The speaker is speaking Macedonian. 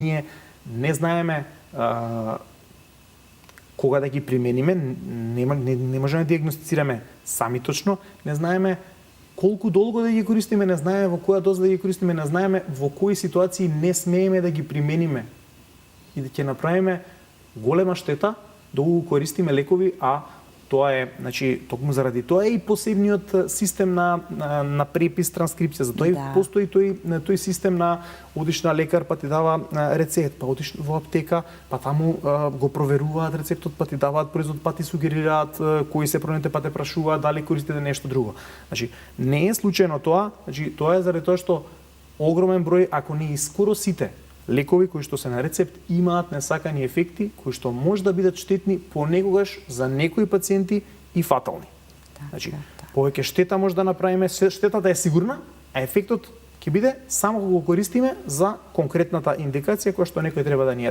ние не знаеме кога да ги примениме, не можеме да диагностицираме сами точно, не знаеме колку долго да ги користиме, не знаеме во која доза да ги користиме, не знаеме во кои ситуации не смееме да ги примениме и да ќе направиме голема штета да го користиме лекови, а тоа е, значи, токму заради тоа е и посебниот систем на препис, транскрипција. Затоа и постои тој систем на одиш на лекар, па ти дава рецепт, па одиш во аптека, па таму го проверуваат рецептот, па ти даваат производ, па ти сугерираат кои се промените, па те прашуваат дали користите нешто друго. Значи, не е случајно тоа, значи тоа е заради тоа што огромен број, ако не и скоро сите лекови кои што се на рецепт имаат несакани ефекти кои што може да бидат штетни понекогаш за некои пациенти и фатални. Значи, повеќе штета може да направиме, штетата е сигурна, а ефектот ќе биде само кога го користиме за конкретната индикација која што некој треба да ни ја